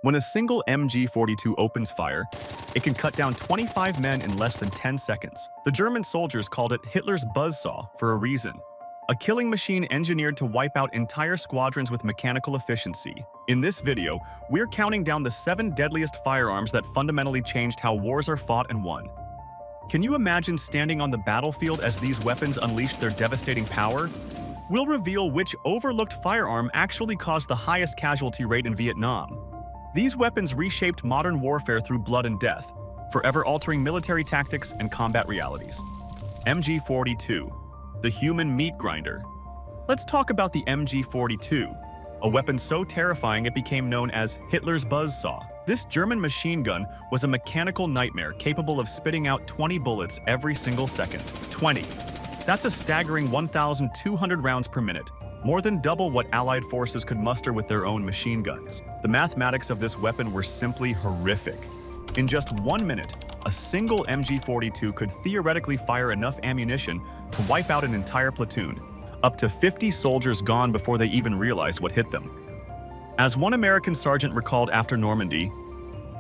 When a single MG42 opens fire, it can cut down 25 men in less than 10 seconds. The German soldiers called it Hitler's buzzsaw for a reason. A killing machine engineered to wipe out entire squadrons with mechanical efficiency. In this video, we're counting down the 7 deadliest firearms that fundamentally changed how wars are fought and won. Can you imagine standing on the battlefield as these weapons unleashed their devastating power? We'll reveal which overlooked firearm actually caused the highest casualty rate in Vietnam. These weapons reshaped modern warfare through blood and death, forever altering military tactics and combat realities. MG42, the human meat grinder. Let's talk about the MG42, a weapon so terrifying it became known as Hitler's buzzsaw. This German machine gun was a mechanical nightmare capable of spitting out 20 bullets every single second. 20. That's a staggering 1,200 rounds per minute, more than double what Allied forces could muster with their own machine guns. The mathematics of this weapon were simply horrific. In just 1 minute, a single MG42 could theoretically fire enough ammunition to wipe out an entire platoon, up to 50 soldiers gone before they even realized what hit them. As one American sergeant recalled after Normandy,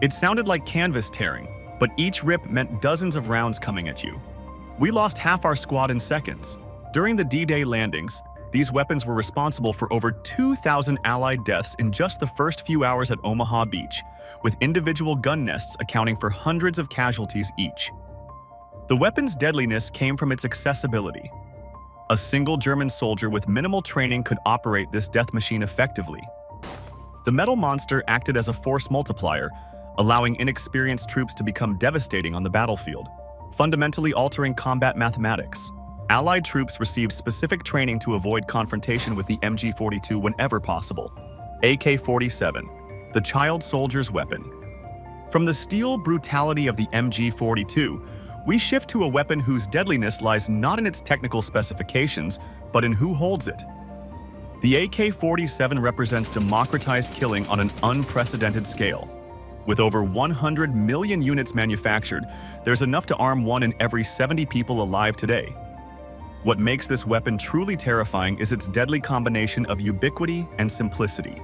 "It sounded like canvas tearing, but each rip meant dozens of rounds coming at you. We lost half our squad in seconds." During the D-Day landings, these weapons were responsible for over 2,000 Allied deaths in just the first few hours at Omaha Beach, with individual gun nests accounting for hundreds of casualties each. The weapon's deadliness came from its accessibility. A single German soldier with minimal training could operate this death machine effectively. The metal monster acted as a force multiplier, allowing inexperienced troops to become devastating on the battlefield, fundamentally altering combat mathematics. Allied troops received specific training to avoid confrontation with the MG42 whenever possible. AK-47, the child soldier's weapon. From the steel brutality of the MG42, we shift to a weapon whose deadliness lies not in its technical specifications, but in who holds it. The AK-47 represents democratized killing on an unprecedented scale. With over 100 million units manufactured, there's enough to arm 1 in every 70 people alive today. What makes this weapon truly terrifying is its deadly combination of ubiquity and simplicity.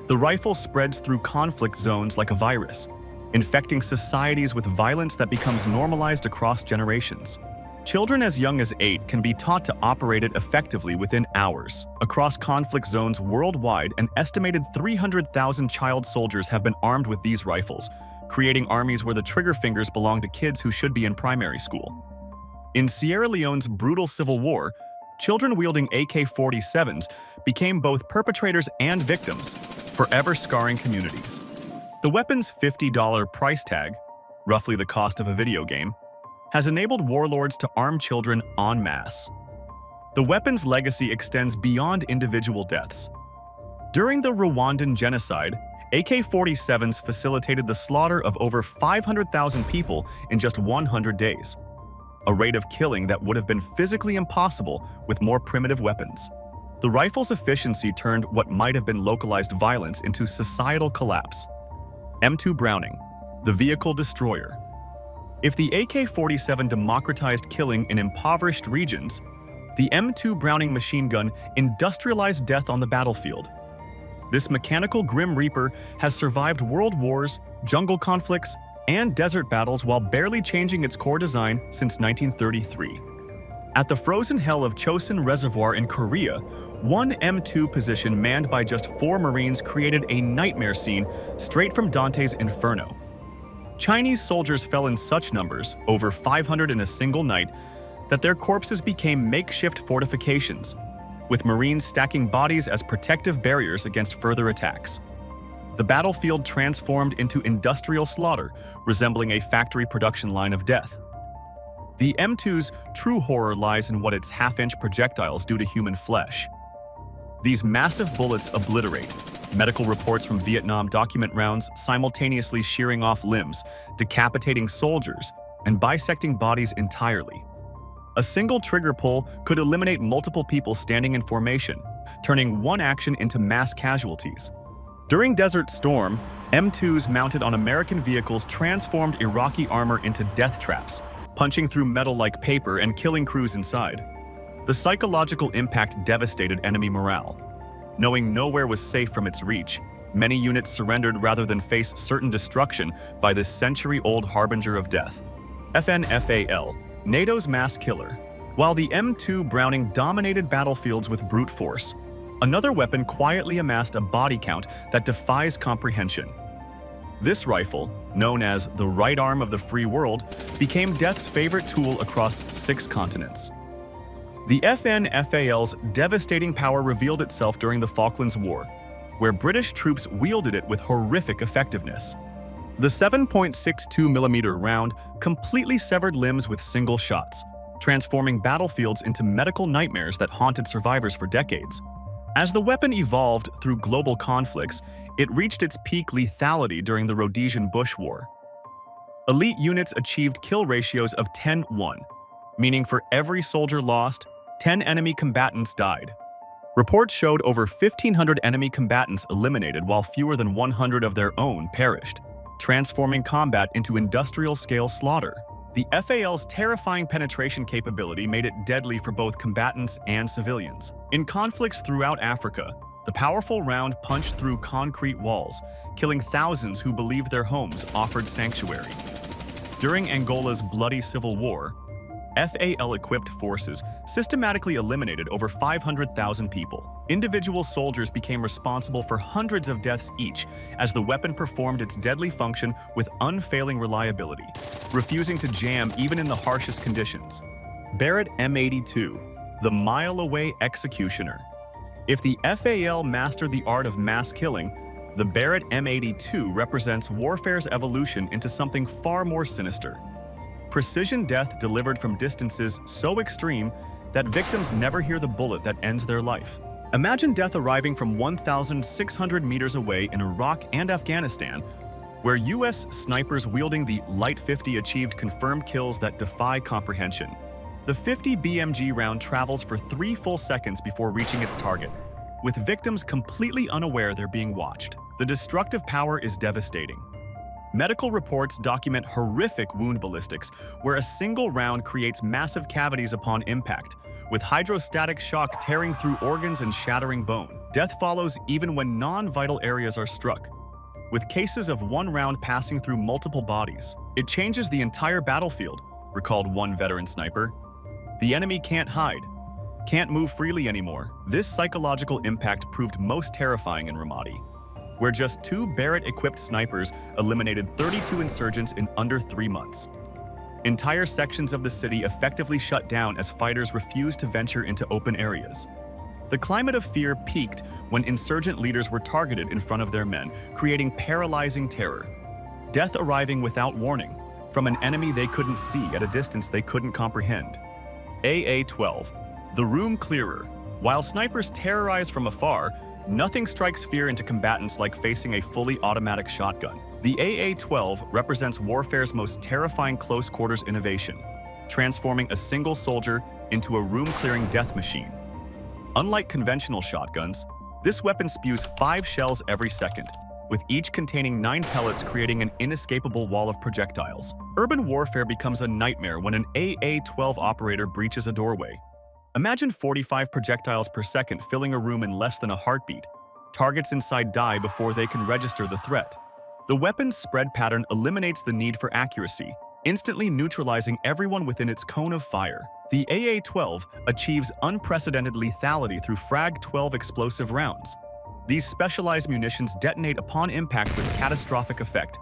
The rifle spreads through conflict zones like a virus, infecting societies with violence that becomes normalized across generations. Children as young as 8 can be taught to operate it effectively within hours. Across conflict zones worldwide, an estimated 300,000 child soldiers have been armed with these rifles, creating armies where the trigger fingers belong to kids who should be in primary school. In Sierra Leone's brutal civil war, children wielding AK-47s became both perpetrators and victims, forever scarring communities. The weapon's $50 price tag, roughly the cost of a video game, has enabled warlords to arm children en masse. The weapon's legacy extends beyond individual deaths. During the Rwandan genocide, AK-47s facilitated the slaughter of over 500,000 people in just 100 days. A rate of killing that would have been physically impossible with more primitive weapons. The rifle's efficiency turned what might have been localized violence into societal collapse. M2 Browning, the vehicle destroyer. If the AK-47 democratized killing in impoverished regions, the M2 Browning machine gun industrialized death on the battlefield. This mechanical Grim Reaper has survived world wars, jungle conflicts, and desert battles while barely changing its core design since 1933. At the frozen hell of Chosin Reservoir in Korea, one M2 position manned by just 4 Marines created a nightmare scene straight from Dante's Inferno. Chinese soldiers fell in such numbers, over 500 in a single night, that their corpses became makeshift fortifications, with Marines stacking bodies as protective barriers against further attacks. The battlefield transformed into industrial slaughter, resembling a factory production line of death. The M2's true horror lies in what its half-inch projectiles do to human flesh. These massive bullets obliterate. Medical reports from Vietnam document rounds simultaneously shearing off limbs, decapitating soldiers, and bisecting bodies entirely. A single trigger pull could eliminate multiple people standing in formation, turning one action into mass casualties. During Desert Storm, M2s mounted on American vehicles transformed Iraqi armor into death traps, punching through metal like paper and killing crews inside. The psychological impact devastated enemy morale. Knowing nowhere was safe from its reach, Many units surrendered rather than face certain destruction by this century-old harbinger of death. FNFAL, NATO's mass killer. While the M2 Browning dominated battlefields with brute force, another weapon quietly amassed a body count that defies comprehension. This rifle, known as the right arm of the free world, became Death's favorite tool across 6 continents. The FNFAL's devastating power revealed itself during the Falklands War, where British troops wielded it with horrific effectiveness. The 7.62mm round completely severed limbs with single shots, transforming battlefields into medical nightmares that haunted survivors for decades. As the weapon evolved through global conflicts, it reached its peak lethality during the Rhodesian Bush War. Elite units achieved kill ratios of 10-1, meaning for every soldier lost, 10 enemy combatants died. Reports showed over 1,500 enemy combatants eliminated while fewer than 100 of their own perished, transforming combat into industrial-scale slaughter. The FAL's terrifying penetration capability made it deadly for both combatants and civilians. In conflicts throughout Africa, the powerful round punched through concrete walls, killing thousands who believed their homes offered sanctuary. During Angola's bloody civil war, FAL-equipped forces systematically eliminated over 500,000 people. Individual soldiers became responsible for hundreds of deaths each as the weapon performed its deadly function with unfailing reliability, refusing to jam even in the harshest conditions. Barrett M82, the mile-away executioner. If the FAL mastered the art of mass killing, the Barrett M82 represents warfare's evolution into something far more sinister. Precision death delivered from distances so extreme that victims never hear the bullet that ends their life. Imagine death arriving from 1,600 meters away in Iraq and Afghanistan, where US snipers wielding the Light 50 achieved confirmed kills that defy comprehension. The 50 BMG round travels for 3 full seconds before reaching its target, with victims completely unaware they're being watched. The destructive power is devastating. Medical reports document horrific wound ballistics, where a single round creates massive cavities upon impact, with hydrostatic shock tearing through organs and shattering bone. Death follows even when non-vital areas are struck, with cases of one round passing through multiple bodies. It changes the entire battlefield, recalled one veteran sniper. The enemy can't hide, can't move freely anymore. This psychological impact proved most terrifying in Ramadi, where just 2 Barrett-equipped snipers eliminated 32 insurgents in under 3 months. Entire sections of the city effectively shut down as fighters refused to venture into open areas. The climate of fear peaked when insurgent leaders were targeted in front of their men, creating paralyzing terror. Death arriving without warning, from an enemy they couldn't see at a distance they couldn't comprehend. AA-12, the room clearer. While snipers terrorize from afar, nothing strikes fear into combatants like facing a fully automatic shotgun. The AA-12 represents warfare's most terrifying close-quarters innovation, transforming a single soldier into a room-clearing death machine. Unlike conventional shotguns, this weapon spews 5 shells every second, with each containing 9 pellets creating an inescapable wall of projectiles. Urban warfare becomes a nightmare when an AA-12 operator breaches a doorway. Imagine 45 projectiles per second filling a room in less than a heartbeat. Targets inside die before they can register the threat. The weapon's spread pattern eliminates the need for accuracy, instantly neutralizing everyone within its cone of fire. The AA-12 achieves unprecedented lethality through Frag-12 explosive rounds. These specialized munitions detonate upon impact with catastrophic effect,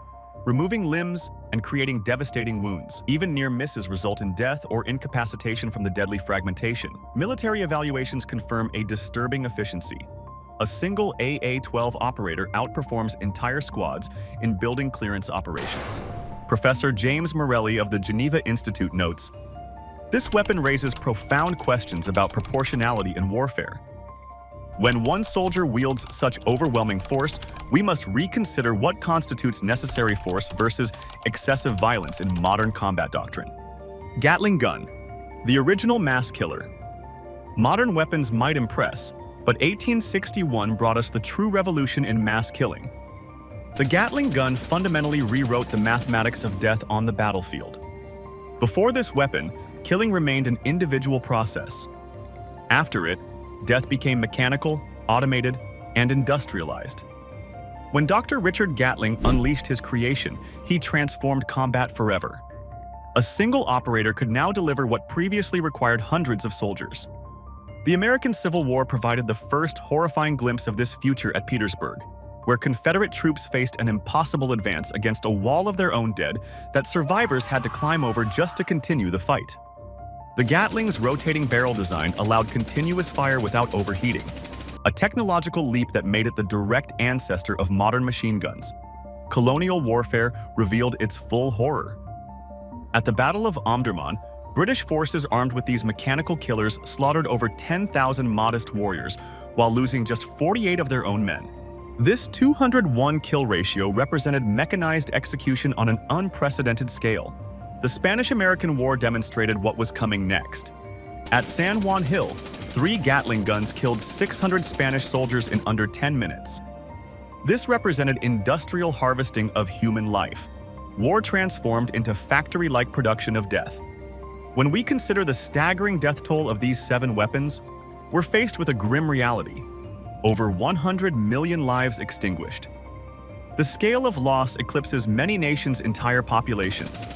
removing limbs and creating devastating wounds. Even near misses result in death or incapacitation from the deadly fragmentation. Military evaluations confirm a disturbing efficiency. A single AA-12 operator outperforms entire squads in building clearance operations. Professor James Morelli of the Geneva Institute notes, "This weapon raises profound questions about proportionality in warfare. When one soldier wields such overwhelming force, we must reconsider what constitutes necessary force versus excessive violence in modern combat doctrine." Gatling gun, the original mass killer. Modern weapons might impress, but 1861 brought us the true revolution in mass killing. The Gatling gun fundamentally rewrote the mathematics of death on the battlefield. Before this weapon, killing remained an individual process. After it, death became mechanical, automated, and industrialized. When Dr. Richard Gatling unleashed his creation, he transformed combat forever. A single operator could now deliver what previously required hundreds of soldiers. The American Civil War provided the first horrifying glimpse of this future at Petersburg, where Confederate troops faced an impossible advance against a wall of their own dead that survivors had to climb over just to continue the fight. The Gatling's rotating barrel design allowed continuous fire without overheating, a technological leap that made it the direct ancestor of modern machine guns. Colonial warfare revealed its full horror. At the Battle of Omdurman, British forces armed with these mechanical killers slaughtered over 10,000 modest warriors while losing just 48 of their own men. This 201 kill ratio represented mechanized execution on an unprecedented scale. The Spanish-American War demonstrated what was coming next. At San Juan Hill, 3 Gatling guns killed 600 Spanish soldiers in under 10 minutes. This represented industrial harvesting of human life. War transformed into factory-like production of death. When we consider the staggering death toll of these 7 weapons, we're faced with a grim reality. Over 100 million lives extinguished. The scale of loss eclipses many nations' entire populations.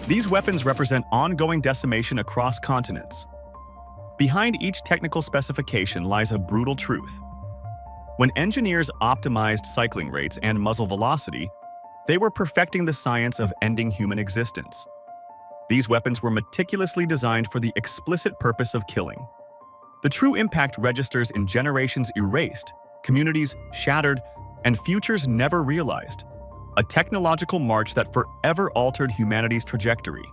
These weapons represent ongoing decimation across continents. Behind each technical specification lies a brutal truth. When engineers optimized cycling rates and muzzle velocity, they were perfecting the science of ending human existence. These weapons were meticulously designed for the explicit purpose of killing. The true impact registers in generations erased, communities shattered, and futures never realized. A technological march that forever altered humanity's trajectory.